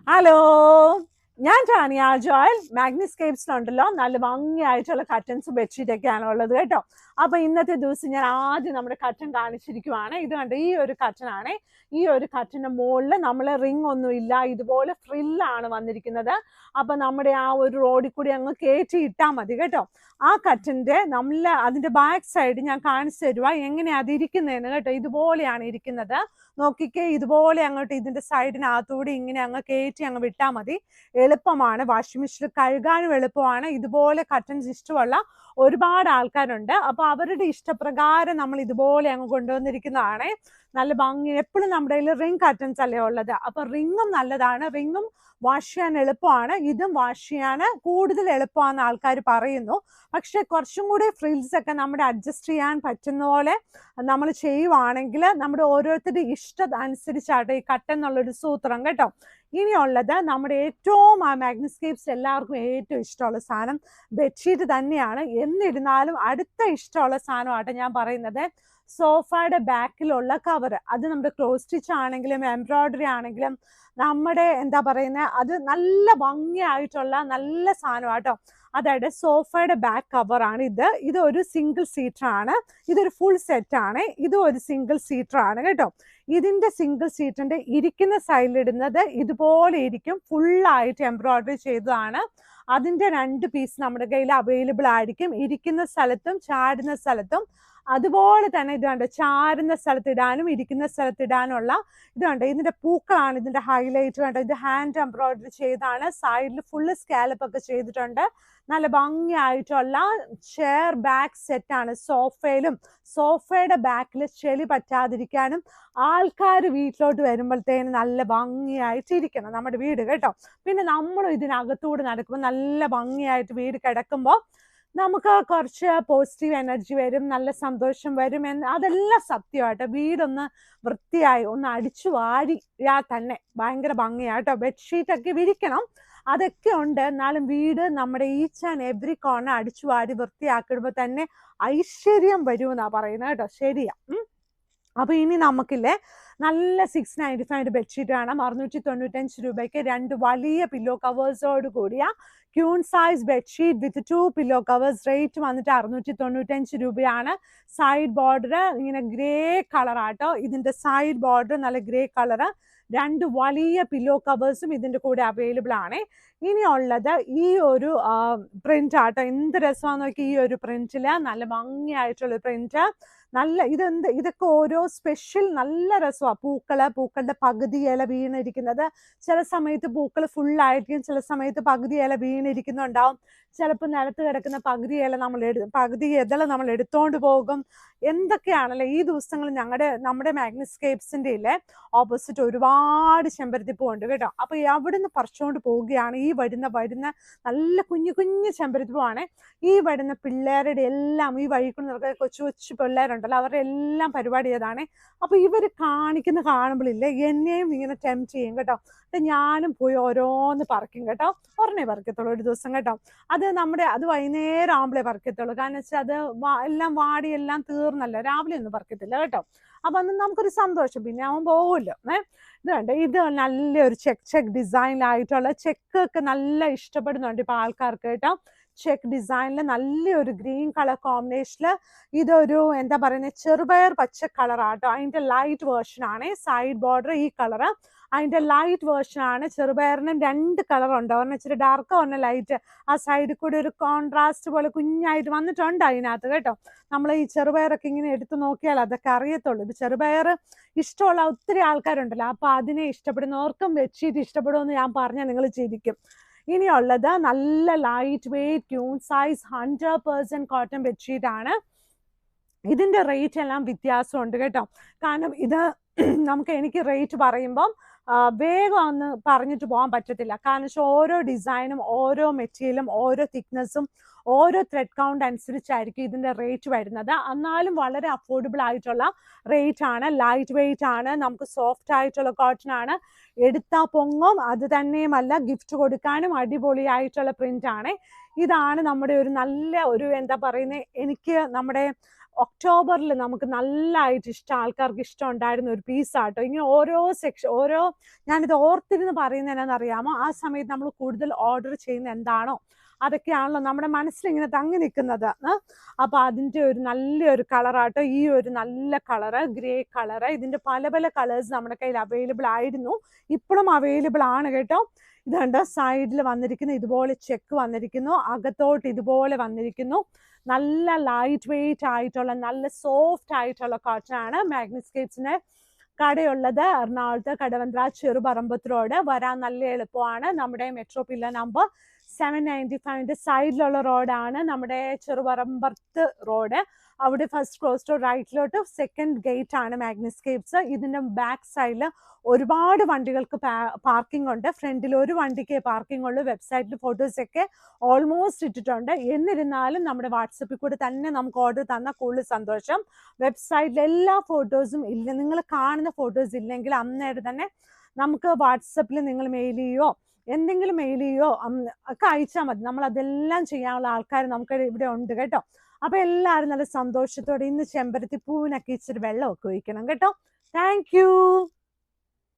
Hello, ഞാൻ Tanya Joel. മാഗ്നിസ്കേപ്സിലുണ്ടല്ലോ നല്ല ഭംഗിയായിട്ടുള്ള കർട്ടൻസും ബെഡ്ഷീറ്റൊക്കെയാണ് ഉള്ളത് കേട്ടോ. അപ്പൊ ഇന്നത്തെ ദിവസം ഞാൻ ആദ്യം നമ്മുടെ കർട്ടൻ കാണിച്ചിരിക്കുവാണ്. ഇത് കണ്ട് ഈ ഒരു കർട്ടനാണ്. ഈ ഒരു കർട്ടന്റെ മുകളിൽ നമ്മൾ റിംഗ് ഒന്നും ഇല്ല, ഇതുപോലെ ഫ്രില്ലാണ് വന്നിരിക്കുന്നത്. അപ്പൊ നമ്മുടെ ആ ഒരു റോഡിൽ കൂടി അങ്ങ് കയറ്റി ഇട്ടാൽ മതി കേട്ടോ. ആ കർട്ടന്റെ അതിന്റെ ബാക്ക് സൈഡ് ഞാൻ കാണിച്ചു തരുക എങ്ങനെയാ അത് ഇരിക്കുന്നതെന്ന് കേട്ടോ. ഇതുപോലെയാണ് ഇരിക്കുന്നത്. നോക്കിക്കേ, ഇതുപോലെ അങ്ങോട്ട് ഇതിന്റെ സൈഡിനകത്തൂടെ ഇങ്ങനെ അങ്ങ് കയറ്റി അങ്ങ് വിട്ടാൽ മതി. എളുപ്പമാണ്, വാഷിംഗ് മെഷീനിൽ കഴുകാനും എളുപ്പമാണ്. ഇതുപോലെ കർട്ടൻസ് ഇഷ്ടമുള്ള ഒരുപാട് ആൾക്കാരുണ്ട്. അപ്പൊ അവരുടെ ഇഷ്ടപ്രകാരം നമ്മൾ ഇതുപോലെ അങ്ങ് കൊണ്ടുവന്നിരിക്കുന്നതാണ്. നല്ല ഭംഗി. എപ്പോഴും നമ്മുടെ കയ്യിൽ റിംഗ് കർട്ടൻസ് അല്ലേ ഉള്ളത്. അപ്പൊ റിങ്ങും നല്ലതാണ്, റിങ്ങും വാഷ് ചെയ്യാൻ എളുപ്പമാണ്, ഇതും വാഷ് ചെയ്യാൻ കൂടുതൽ എളുപ്പമാണെന്ന് ആൾക്കാർ പറയുന്നു. പക്ഷെ കുറച്ചും കൂടി ഫ്രിൽസ് ഒക്കെ നമ്മുടെ അഡ്ജസ്റ്റ് ചെയ്യാൻ പറ്റുന്ന പോലെ നമ്മൾ ചെയ്യുവാണെങ്കിൽ നമ്മുടെ ഓരോരുത്തരുടെ ഇഷ്ടം അനുസരിച്ചാട്ടോ ഈ കർട്ടൻ എന്നുള്ളൊരു സൂത്രം കേട്ടോ. ഇനിയുള്ളത് നമ്മുടെ ഏറ്റവും മാഗ്നിസ്കേപ്സ് എല്ലാവർക്കും ഏറ്റവും ഇഷ്ടമുള്ള സാധനം ബെഡ്ഷീറ്റ് തന്നെയാണ്. എന്നിരുന്നാലും അടുത്ത ഇഷ്ടമുള്ള സാധനമാട്ടോ ഞാൻ പറയുന്നത് സോഫയുടെ ബാക്കിലുള്ള കവർ. അത് നമ്മുടെ ക്ലോസ് സ്റ്റിച്ച് ആണെങ്കിലും എംബ്രോയിഡറി ആണെങ്കിലും നമ്മുടെ എന്താ പറയുന്നത് അത് നല്ല ഭംഗിയായിട്ടുള്ള നല്ല സാധനമാട്ടോ. അതായത് സോഫയുടെ ബാക്ക് കവറാണ് ഇത്. ഇതൊരു സിംഗിൾ സീറ്റർ ആണ്, ഇതൊരു ഫുൾ സെറ്റ് ആണ്. ഇതും ഒരു സിംഗിൾ സീറ്റർ ആണ് കേട്ടോ. ഇതിന്റെ സിംഗിൾ സീറ്ററിന്റെ ഇരിക്കുന്ന സൈഡിലിടുന്നത് ഇതുപോലെ ഇരിക്കും, ഫുള്ളായിട്ട് എംബ്രോയിഡറി ചെയ്തതാണ്. അതിന്റെ 2 പീസ് നമ്മുടെ കയ്യിൽ അവൈലബിൾ ആയിരിക്കും, ഇരിക്കുന്ന സ്ഥലത്തും ചാടുന്ന സ്ഥലത്തും. അതുപോലെ തന്നെ ഇത് കണ്ട് ചാരുന്ന സ്ഥലത്ത് ഇടാനും ഇരിക്കുന്ന സ്ഥലത്ത് ഇടാനുള്ള ഇത് കണ്ട് ഇതിന്റെ പൂക്കളാണ് ഇതിന്റെ ഹൈലൈറ്റ്. കണ്ടോ, ഇത് ഹാൻഡ് എംബ്രോയിഡറി ചെയ്താണ്. സൈഡിൽ ഫുള്ള് സ്കാലപ്പ് ഒക്കെ ചെയ്തിട്ടുണ്ട്. നല്ല ഭംഗിയായിട്ടുള്ള ചെയർ ബാക്ക് സെറ്റാണ്. സോഫയുടെ ബാക്കിൽ ചെളി പറ്റാതിരിക്കാനും ആൾക്കാർ വീട്ടിലോട്ട് വരുമ്പോഴത്തേനും നല്ല ഭംഗിയായിട്ടിരിക്കണം നമ്മുടെ വീട് കേട്ടോ. പിന്നെ നമ്മളും ഇതിനകത്തൂടെ നടക്കുമ്പോൾ നല്ല ഭംഗിയായിട്ട് വീട് കിടക്കുമ്പോൾ നമുക്ക് കുറച്ച് പോസിറ്റീവ് എനർജി വരും, നല്ല സന്തോഷം വരും. അതെല്ലാം സത്യമായിട്ടോ. വീടൊന്ന് വൃത്തിയായി ഒന്ന് അടിച്ചു വാരിയാൽ തന്നെ ഭയങ്കര ഭംഗിയാട്ടോ. ബെഡ്ഷീറ്റൊക്കെ വിരിക്കണം, അതൊക്കെ ഉണ്ട്. എന്നാലും വീട് നമ്മുടെ ഈച്ച് ആൻഡ് എവറി കോർണർ അടിച്ചു വാരി വൃത്തിയാക്കിടുമ്പോൾ തന്നെ ഐശ്വര്യം വരുമെന്നാ പറയുന്നത് കേട്ടോ. ശരിയാ. അപ്പൊ ഇനി നമുക്കില്ലേ നല്ല 695 ബെഡ്ഷീറ്റ് കാണാം. 695 രൂപയ്ക്ക് 2 വലിയ പില്ലോ കവേഴ്സോട് കൂടിയ ക്യൂൺ സൈസ് ബെഡ്ഷീറ്റ് വിത്ത് 2 പില്ലോ കവേഴ്സ്. റേറ്റ് വന്നിട്ട് 695 രൂപയാണ്. സൈഡ് ബോർഡർ ഇങ്ങനെ ഗ്രേ കളറാട്ടോ. ഇതിന്റെ സൈഡ് ബോർഡർ നല്ല ഗ്രേ കളറ്. 2 വലിയ പില്ലോ കവേഴ്സും ഇതിന്റെ കൂടെ അവൈലബിൾ ആണ്. ഇനിയുള്ളത് ഈ ഒരു പ്രിന്റ് ആട്ടോ. എന്ത് രസമാണെന്ന് നോക്കി, ഈ ഒരു പ്രിന്റില് നല്ല ഭംഗിയായിട്ടുള്ള പ്രിന്റ്. നല്ല ഇതൊക്കെ ഓരോ സ്പെഷ്യൽ നല്ല രസമാണ്. പൂക്കളുടെ പകുതി ഇല വീണിരിക്കുന്നത്, ചില സമയത്ത് പൂക്കൾ ഫുള്ളായിരിക്കും, ചില സമയത്ത് പകുതി ഇല വീണിരിക്കുന്നുണ്ടാവും. ചിലപ്പോൾ നിലത്ത് കിടക്കുന്ന പകുതി ഇതള നമ്മൾ എടുത്തോണ്ട് പോകും. എന്തൊക്കെയാണല്ലേ ഈ ദിവസങ്ങൾ. നമ്മുടെ മാഗ്നിസ്കേപ്സിന്റെ ഇല്ലേ ഓപ്പോസിറ്റ് ഒരുപാട് ചെമ്പരത്തിപ്പൂ ഉണ്ട് കേട്ടോ. അപ്പൊ അവിടുന്ന് പറിച്ചുകൊണ്ട് പോവുകയാണ്. ഈ വരുന്ന നല്ല കുഞ്ഞു ചെമ്പരത്തിപ്പൂവാണ്. ഈ വരുന്ന പിള്ളേരുടെ എല്ലാം ഈ വഴിക്കൊണ്ട് നടക്കുന്ന കൊച്ചു പിള്ളേരുണ്ടല്ലോ, അവരുടെ എല്ലാം പരിപാടി ഏതാണ്. അപ്പൊ ഇവര് കാണുമ്പോഴില്ലേ എന്നെയും ഇങ്ങനെ ടെംപ്റ്റ് ചെയ്യും കേട്ടോ. ഞാനും പോയി ഓരോന്ന് പറിക്കും കേട്ടോ. ഒരെണ്ണേ പറിക്കത്തുള്ളൂ ഒരു ദിവസം കേട്ടോ. അത് വൈകുന്നേരം ആകുമ്പോഴേ പറിക്കത്തുള്ളൂ. കാരണം വെച്ചാൽ അത് എല്ലാം വാടി എല്ലാം തീർന്നല്ലോ, രാവിലെ ഒന്നും പറിക്കത്തില്ല കേട്ടോ. അപ്പൊ അന്ന് നമുക്കൊരു സന്തോഷം, പിന്നെ അവൻ പോകുമല്ലോ. ഇത് കണ്ടോ, ഇത് നല്ലൊരു ചെക്ക് ഡിസൈനിലായിട്ടുള്ള ചെക്കൊക്കെ നല്ല ഇഷ്ടപ്പെടുന്നുണ്ട് ഇപ്പൊ ആൾക്കാർക്ക് കേട്ടോ. ചെക്ക് ഡിസൈനിൽ നല്ലൊരു ഗ്രീൻ കളർ കോമ്പിനേഷനിൽ ഇതൊരു എന്താ പറയുന്നത് ചെറുപയർ പച്ച കളറാട്ടോ. അതിന്റെ ലൈറ്റ് വേർഷൻ ആണ്. സൈഡ് ബോർഡർ ഈ കളറ്, അതിന്റെ ലൈറ്റ് വേർഷൻ ആണ്. ചെറുപയറിന് 2 കളർ ഉണ്ട്, ഒരെണ്ണം ഇച്ചിരി ഡാർക്ക്, ഒരെണ്ണം ലൈറ്റ്. ആ സൈഡിൽ കൂടി ഒരു കോൺട്രാസ്റ്റ് പോലെ കുഞ്ഞായിട്ട് വന്നിട്ടുണ്ട് അതിനകത്ത് കേട്ടോ. നമ്മൾ ഈ ചെറുപയറൊക്കെ ഇങ്ങനെ എടുത്തു നോക്കിയാൽ അതൊക്കെ അറിയത്തുള്ളൂ. ഇത് ചെറുപയർ ഇഷ്ടമുള്ള ഒത്തിരി ആൾക്കാരുണ്ടല്ലോ, അപ്പൊ അതിനെ ഇഷ്ടപ്പെടുന്നവർക്കും ബെഡ്ഷീറ്റ് ഇഷ്ടപ്പെടുമെന്ന് ഞാൻ പറഞ്ഞാൽ നിങ്ങൾ ചിരിക്കും. ഇനിയുള്ളത് നല്ല light weight queen size 100% cotton bedsheet ആണ്. ഇതിന്റെ റേറ്റ് എല്ലാം വ്യത്യാസമുണ്ട് കേട്ടോ. കാരണം എനിക്ക് റേറ്റ് പറയുമ്പം വേഗം ഒന്ന് പറഞ്ഞിട്ട് പോകാൻ പറ്റത്തില്ല. കാരണം വെച്ചാൽ ഓരോ ഡിസൈനും ഓരോ മെറ്റീരിയലും ഓരോ തിക്നെസ്സും ഓരോ ത്രെഡ് കൗണ്ട് അനുസരിച്ചായിരിക്കും ഇതിന്റെ റേറ്റ് വരുന്നത്. എന്നാലും വളരെ അഫോർഡബിൾ ആയിട്ടുള്ള റേറ്റ് ആണ്. ലൈറ്റ് വെയ്റ്റ് ആണ്, നമുക്ക് സോഫ്റ്റ് ആയിട്ടുള്ള കോട്ടൺ ആണ്. എടുത്താൽ പൊങ്ങും. അത് തന്നെയുമല്ല ഗിഫ്റ്റ് കൊടുക്കാനും അടിപൊളിയായിട്ടുള്ള പ്രിന്റ് ആണ്. ഇതാണ് നമ്മുടെ ഒരു നല്ല ഒരു എന്താ പറയുന്നത്, എനിക്ക് നമ്മുടെ ഒക്ടോബറിൽ നമുക്ക് നല്ലതായിട്ട് ആൾക്കാർക്ക് ഇഷ്ടം ഉണ്ടായിരുന്ന ഒരു പീസാട്ടോ. ഇങ്ങനെ ഓരോ ഞാനിത് ഓർത്തിരുന്ന് പറയുന്നത് എന്നാണെന്നറിയാമോ, ആ സമയത്ത് നമ്മൾ കൂടുതൽ ഓർഡർ ചെയ്യുന്ന എന്താണോ അതൊക്കെയാണല്ലോ നമ്മുടെ മനസ്സിലിങ്ങനെ തങ്ങി നിൽക്കുന്നത്. അപ്പൊ അതിൻ്റെ ഒരു നല്ലൊരു കളറാട്ടോ ഈ ഒരു നല്ല കളറ്, ഗ്രേ കളറ്. ഇതിന്റെ പല പല കളേഴ്സ് നമ്മുടെ കയ്യിൽ അവൈലബിൾ ആയിരുന്നു, ഇപ്പോഴും അവൈലബിൾ ആണ് കേട്ടോ. ഇത് കണ്ടോ, സൈഡിൽ വന്നിരിക്കുന്നു ഇതുപോലെ ചെക്ക് വന്നിരിക്കുന്നു, അകത്തോട്ട് ഇതുപോലെ വന്നിരിക്കുന്നു. നല്ല ലൈറ്റ് വെയിറ്റ് ആയിട്ടുള്ള നല്ല സോഫ്റ്റ് ആയിട്ടുള്ള കോട്ടൺ ആണ്. മാഗ്നസ്കേപ്സിന്റെ കടയുള്ളത് എറണാകുളത്ത് കടവന്ത്ര ചെറുപറമ്പത്ത് റോഡ്. വരാൻ നല്ല എളുപ്പമാണ്. നമ്മുടെ മെട്രോ പില്ലർ നമ്പർ 795 സൈഡിലുള്ള റോഡാണ് നമ്മുടെ ചെറുപറമ്പത്ത് റോഡ്. അവിടെ ഫസ്റ്റ് ക്രോസ് ടു റൈറ്റിലോട്ട് സെക്കൻഡ് ഗേറ്റ് ആണ് മാഗ്നസ്കേപ്സ്. ഇതിന്റെ ബാക്ക് സൈഡിൽ ഒരുപാട് വണ്ടികൾക്ക് പാർക്കിംഗ് ഉണ്ട്. ഫ്രണ്ടിൽ ഒരു വണ്ടിക്ക് പാർക്കിംഗ് ഉള്ളൂ. വെബ്സൈറ്റിൽ ഫോട്ടോസൊക്കെ ഓൾമോസ്റ്റ് ഇട്ടിട്ടുണ്ട്. എന്നിരുന്നാലും നമ്മുടെ വാട്സപ്പിൽ കൂടെ തന്നെ നമുക്ക് ഓർഡർ തന്നാൽ കൂടുതൽ സന്തോഷം. വെബ്സൈറ്റിൽ എല്ലാ ഫോട്ടോസും ഇല്ല, നിങ്ങൾ കാണുന്ന ഫോട്ടോസ് ഇല്ലെങ്കിൽ അന്നേരം തന്നെ നമുക്ക് വാട്സപ്പിൽ നിങ്ങൾ മെയിൽ ചെയ്യോ എന്തെങ്കിലും മെയിൽ ചെയ്യോ ഒക്കെ അയച്ചാൽ മതി. നമ്മൾ അതെല്ലാം ചെയ്യാനുള്ള ആൾക്കാർ നമുക്ക് ഇവിടെ ഉണ്ട് കേട്ടോ. അപ്പൊ എല്ലാവരും നല്ല സന്തോഷത്തോടെ ഇന്ന് ചെമ്പരത്തി പൂവിനൊക്കെ ഇച്ചിരി വെള്ളമൊക്കെ ഒഴിക്കണം കേട്ടോ. Thank you.